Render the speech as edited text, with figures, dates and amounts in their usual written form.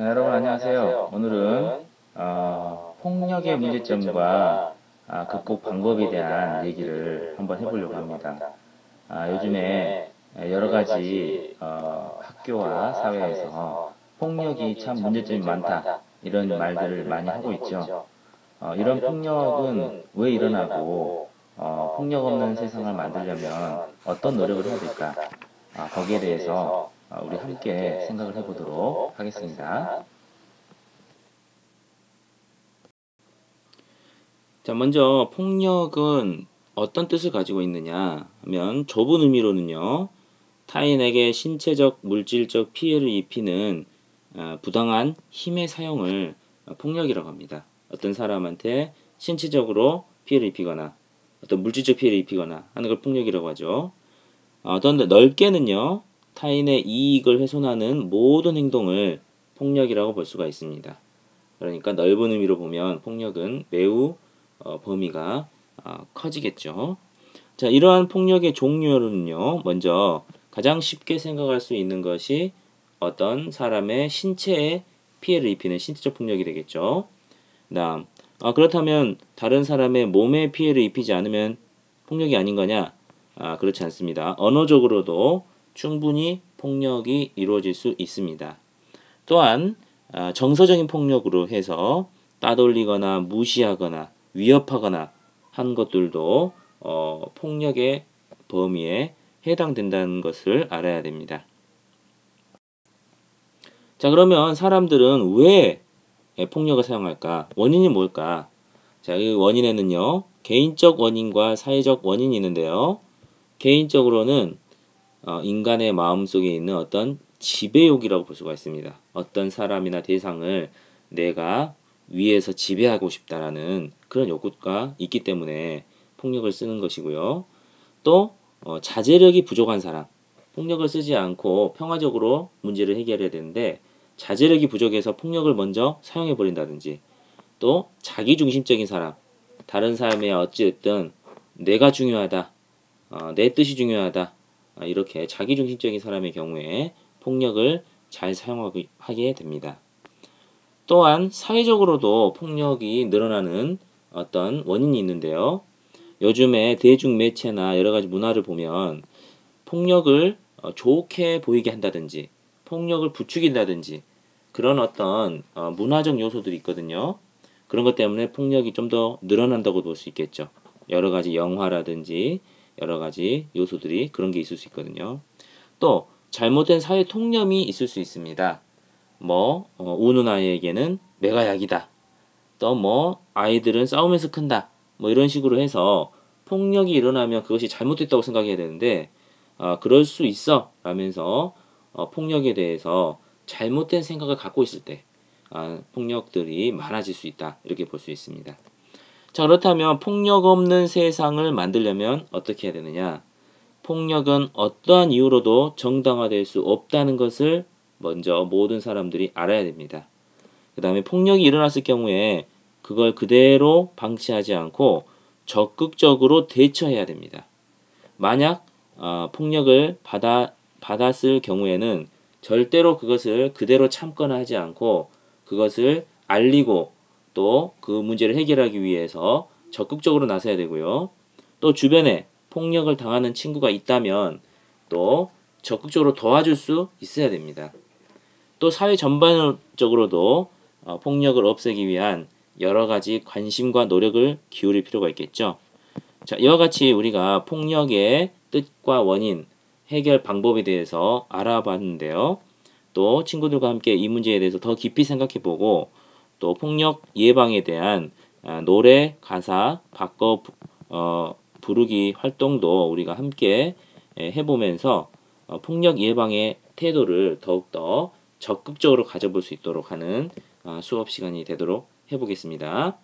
자, 여러분 안녕하세요. 오늘은 폭력의 문제점과 극복 방법에 대한 얘기를 한번 해보려고 합니다. 요즘에 여러 가지 학교와 사회에서 폭력이 참 문제점이 많다 이런 말들을 많이 하고 있죠. 이런 폭력은 왜 일어나고 폭력 없는 세상을 만들려면 어떤 노력을 해야 될까? 거기에 대해서 우리 함께 생각을 해보도록 하겠습니다. 자, 먼저 폭력은 어떤 뜻을 가지고 있느냐 하면 좁은 의미로는요, 타인에게 신체적, 물질적 피해를 입히는 부당한 힘의 사용을 폭력이라고 합니다. 어떤 사람한테 신체적으로 피해를 입히거나 어떤 물질적 피해를 입히거나 하는 걸 폭력이라고 하죠. 어떤 넓게는요, 타인의 이익을 훼손하는 모든 행동을 폭력이라고 볼 수가 있습니다. 그러니까 넓은 의미로 보면 폭력은 매우 범위가 커지겠죠. 자, 이러한 폭력의 종류는요, 먼저 가장 쉽게 생각할 수 있는 것이 어떤 사람의 신체에 피해를 입히는 신체적 폭력이 되겠죠. 다음, 그렇다면 다른 사람의 몸에 피해를 입히지 않으면 폭력이 아닌 거냐? 그렇지 않습니다. 언어적으로도 충분히 폭력이 이루어질 수 있습니다. 또한 정서적인 폭력으로 해서 따돌리거나 무시하거나 위협하거나 한 것들도 폭력의 범위에 해당된다는 것을 알아야 됩니다. 자, 그러면 사람들은 왜 폭력을 사용할까? 원인이 뭘까? 자, 이 원인에는요, 개인적 원인과 사회적 원인이 있는데요. 개인적으로는 인간의 마음속에 있는 어떤 지배욕이라고 볼 수가 있습니다. 어떤 사람이나 대상을 내가 위에서 지배하고 싶다라는 그런 욕구가 있기 때문에 폭력을 쓰는 것이고요. 또 자제력이 부족한 사람, 폭력을 쓰지 않고 평화적으로 문제를 해결해야 되는데 자제력이 부족해서 폭력을 먼저 사용해 버린다든지, 또 자기중심적인 사람, 다른 사람이 어찌됐든 내가 중요하다, 내 뜻이 중요하다, 이렇게 자기중심적인 사람의 경우에 폭력을 잘 사용하게 됩니다. 또한 사회적으로도 폭력이 늘어나는 어떤 원인이 있는데요. 요즘에 대중매체나 여러가지 문화를 보면 폭력을 좋게 보이게 한다든지 폭력을 부추긴다든지 그런 어떤 문화적 요소들이 있거든요. 그런 것 때문에 폭력이 좀 더 늘어난다고 볼 수 있겠죠. 여러 가지 영화라든지 여러 가지 요소들이 그런 게 있을 수 있거든요. 또 잘못된 사회 통념이 있을 수 있습니다. 우는 아이에게는 매가 약이다. 또 아이들은 싸우면서 큰다. 이런 식으로 해서 폭력이 일어나면 그것이 잘못됐다고 생각해야 되는데 그럴 수 있어 라면서 폭력에 대해서 잘못된 생각을 갖고 있을 때 폭력들이 많아질 수 있다. 이렇게 볼 수 있습니다. 자, 그렇다면 폭력 없는 세상을 만들려면 어떻게 해야 되느냐? 폭력은 어떠한 이유로도 정당화될 수 없다는 것을 먼저 모든 사람들이 알아야 됩니다. 그 다음에 폭력이 일어났을 경우에 그걸 그대로 방치하지 않고 적극적으로 대처해야 됩니다. 만약 폭력을 받았을 경우에는 절대로 그것을 그대로 참거나 하지 않고 그것을 알리고 또 그 문제를 해결하기 위해서 적극적으로 나서야 되고요. 또 주변에 폭력을 당하는 친구가 있다면 또 적극적으로 도와줄 수 있어야 됩니다. 또 사회 전반적으로도 폭력을 없애기 위한 여러 가지 관심과 노력을 기울일 필요가 있겠죠. 자, 이와 같이 우리가 폭력의 뜻과 원인, 해결 방법에 대해서 알아봤는데요. 또 친구들과 함께 이 문제에 대해서 더 깊이 생각해보고 또 폭력 예방에 대한 노래, 가사, 바꿔 부르기 활동도 우리가 함께 해보면서 폭력 예방의 태도를 더욱더 적극적으로 가져볼 수 있도록 하는 수업 시간이 되도록 해보겠습니다.